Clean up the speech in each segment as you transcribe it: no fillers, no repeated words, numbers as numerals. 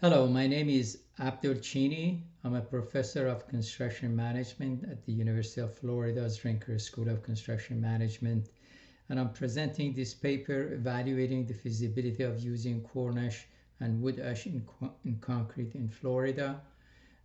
Hello, my name is Abdol Chini. I'm a professor of construction management at the University of Florida's Rinker School of Construction Management, and I'm presenting this paper evaluating the feasibility of using corn ash and wood ash in concrete in Florida,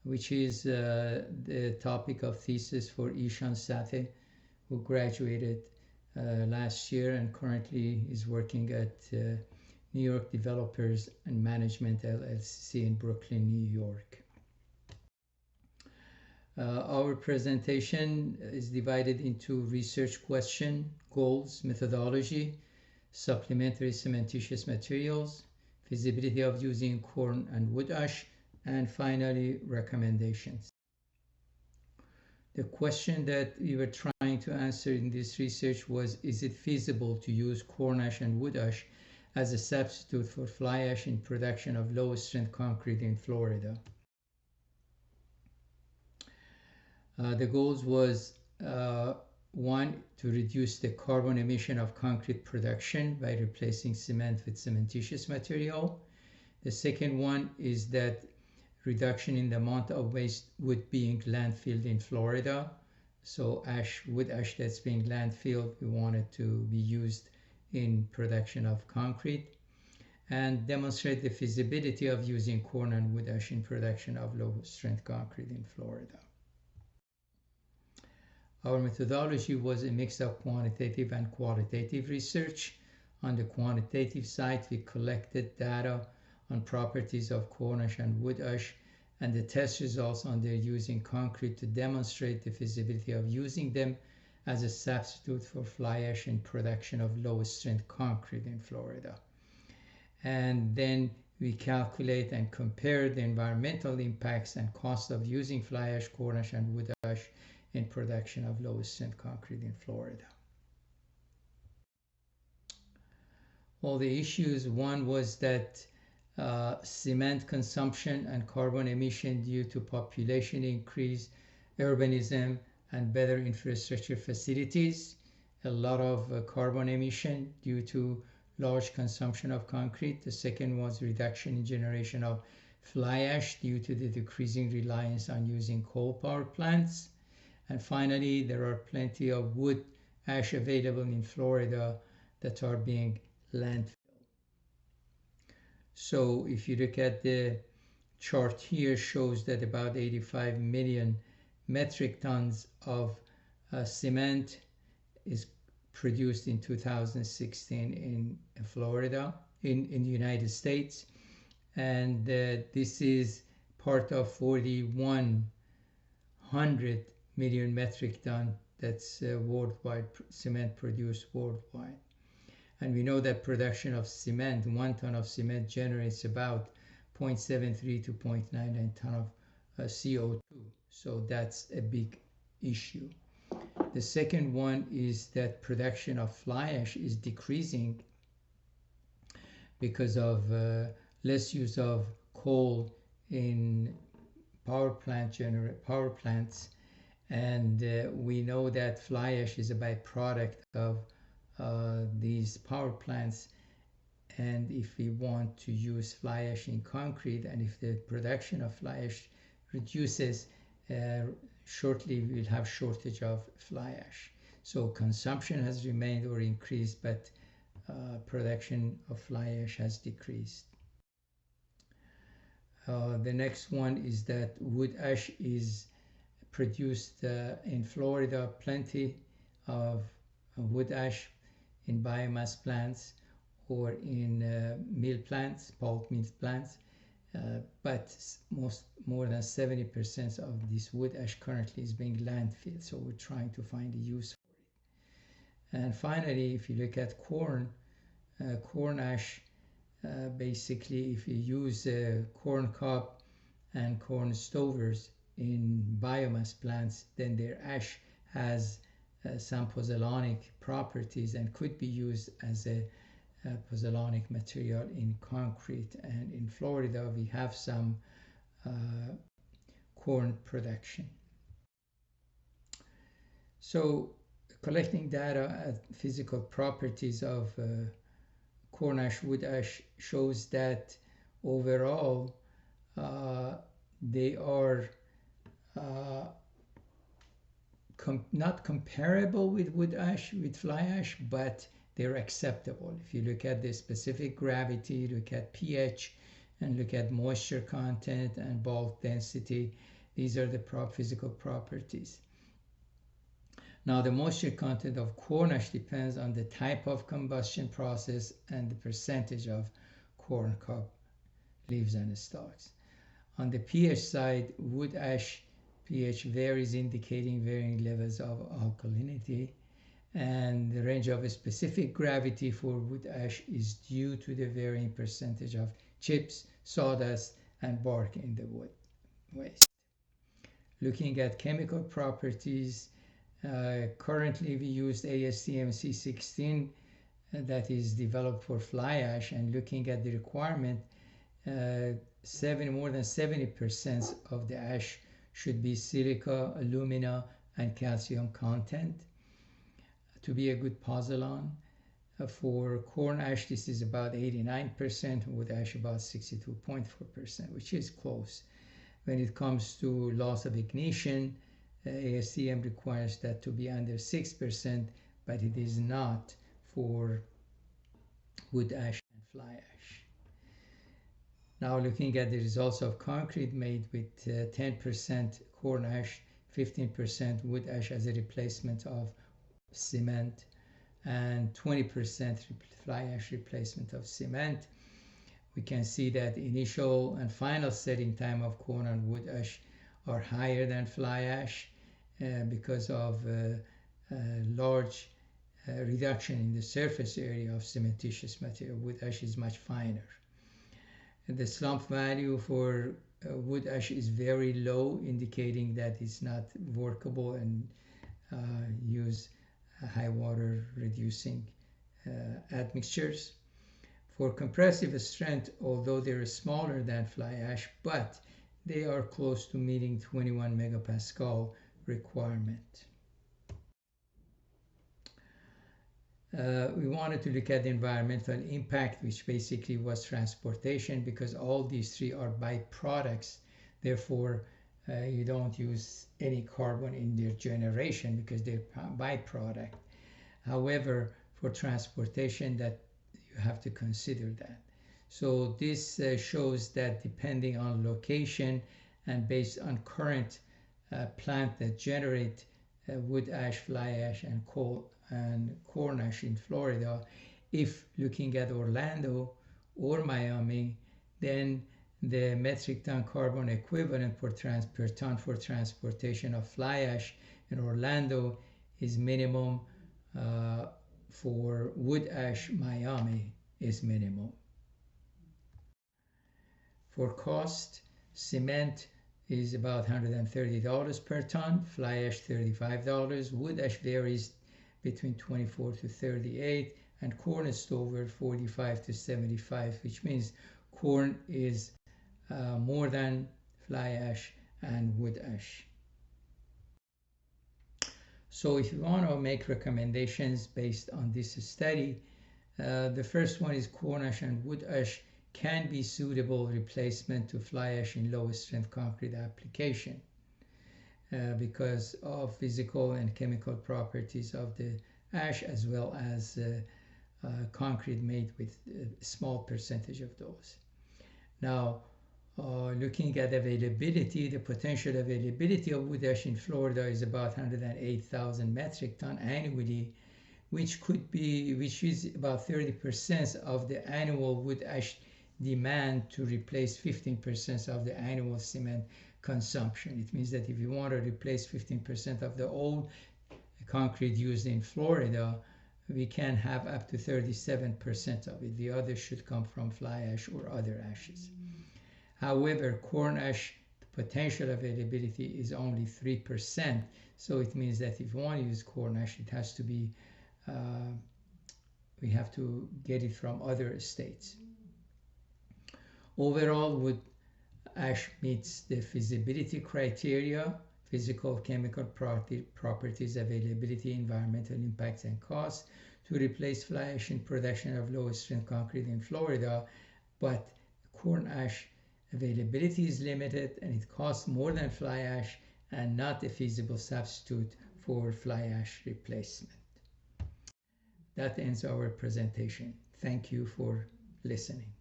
which is the topic of thesis for Ishan Sathe, who graduated last year and currently is working at New York Developers and Management LLC in Brooklyn, New York. Our presentation is divided into research question, goals, methodology, supplementary cementitious materials, feasibility of using corn and wood ash, and finally recommendations. The question that we were trying to answer in this research was, is it feasible to use corn ash and wood ash as a substitute for fly ash in production of low-strength concrete in Florida? The goals was one, to reduce the carbon emission of concrete production by replacing cement with cementitious material. The second one is that reduction in the amount of waste wood being landfilled in Florida. So wood ash that's being landfilled, we want it to be used in production of concrete, and demonstrate the feasibility of using corn and wood ash in production of low strength concrete in Florida. Our methodology was a mix of quantitative and qualitative research. On the quantitative side, we collected data on properties of corn ash and wood ash and the test results on their use in concrete to demonstrate the feasibility of using them as a substitute for fly ash in production of low-strength concrete in Florida. And then we calculate and compare the environmental impacts and cost of using fly ash, corn ash, and wood ash in production of low-strength concrete in Florida. Well, the issues, one was that cement consumption and carbon emission due to population increase, urbanism, and better infrastructure facilities, a lot of carbon emission due to large consumption of concrete. The second was reduction in generation of fly ash due to the decreasing reliance on using coal power plants. And finally, there are plenty of wood ash available in Florida that are being landfilled. So if you look at the chart here, shows that about 85 million metric tons of cement is produced in 2016 in Florida, in the United States. And this is part of 4,100 million metric ton that's worldwide, cement produced worldwide. And we know that production of cement, 1 ton of cement generates about 0.73 to 0.99 ton of CO2. So that's a big issue. The second one is that production of fly ash is decreasing because of less use of coal in power plants, and we know that fly ash is a byproduct of these power plants. And if we want to use fly ash in concrete, and if the production of fly ash reduces, shortly we'll have shortage of fly ash. So consumption has remained or increased, but production of fly ash has decreased. The next one is that wood ash is produced in Florida, plenty of wood ash in biomass plants or in mill plants, pulp mill plants, but more than 70% of this wood ash currently is being landfilled, so we're trying to find a use for it. And finally, if you look at corn ash, basically if you use corn cob and corn stovers in biomass plants, then their ash has some pozzolanic properties and could be used as a pozzolanic material in concrete. And in Florida, we have some corn production. So collecting data at physical properties of corn ash, wood ash shows that overall they are uh, not comparable with wood ash, with fly ash, but they're acceptable. If you look at the specific gravity, look at pH, and look at moisture content and bulk density, these are the physical properties. Now, the moisture content of corn ash depends on the type of combustion process and the percentage of corn cob leaves and stalks. On the pH side, wood ash pH varies, indicating varying levels of alkalinity, and the range of a specific gravity for wood ash is due to the varying percentage of chips, sawdust, and bark in the wood waste. Looking at chemical properties, currently we used ASTM C16 that is developed for fly ash, and looking at the requirement, more than 70% of the ash should be silica, alumina, and calcium content to be a good pozzolan. For corn ash, this is about 89%, wood ash about 62.4%, which is close. When it comes to loss of ignition, ASTM requires that to be under 6%, but it is not for wood ash and fly ash. Now, looking at the results of concrete made with 10% corn ash, 15% wood ash as a replacement of cement, and 20% fly ash replacement of cement, we can see that initial and final setting time of corn and wood ash are higher than fly ash because of large reduction in the surface area of cementitious material. Wood ash is much finer. And the slump value for wood ash is very low, indicating that it's not workable and use high water reducing admixtures. For compressive strength, although they're smaller than fly ash, but they are close to meeting 21 megapascal requirement. We wanted to look at the environmental impact, which basically was transportation, because all these three are byproducts. Therefore, you don't use any carbon in their generation because they're byproduct. However, for transportation, that you have to consider that. So this shows that depending on location and based on current plant that generate wood ash, fly ash, and corn ash in Florida, if looking at Orlando or Miami, then the metric ton carbon equivalent per ton for transportation of fly ash in Orlando is minimum. For wood ash, Miami is minimum. For cost, cement is about $130 per ton, fly ash $35, wood ash varies between 24 to 38, and corn is over 45 to 75, which means corn is more than fly ash and wood ash. So if you want to make recommendations based on this study, the first one is corn ash and wood ash can be suitable replacement to fly ash in low strength concrete application because of physical and chemical properties of the ash, as well as concrete made with a small percentage of those. Now, looking at availability, the potential availability of wood ash in Florida is about 108,000 metric ton annually, which is about 30% of the annual wood ash demand to replace 15% of the annual cement consumption. It means that if you want to replace 15% of the old concrete used in Florida, we can have up to 37% of it. The others should come from fly ash or other ashes. However, corn ash potential availability is only 3%. So it means that if you want to use corn ash, it has to be, we have to get it from other states. Overall, wood ash meets the feasibility criteria: physical, chemical properties, availability, environmental impacts, and costs to replace fly ash in production of low strength concrete in Florida. But corn ash Availability is limited and it costs more than fly ash and not a feasible substitute for fly ash replacement. That ends our presentation. Thank you for listening.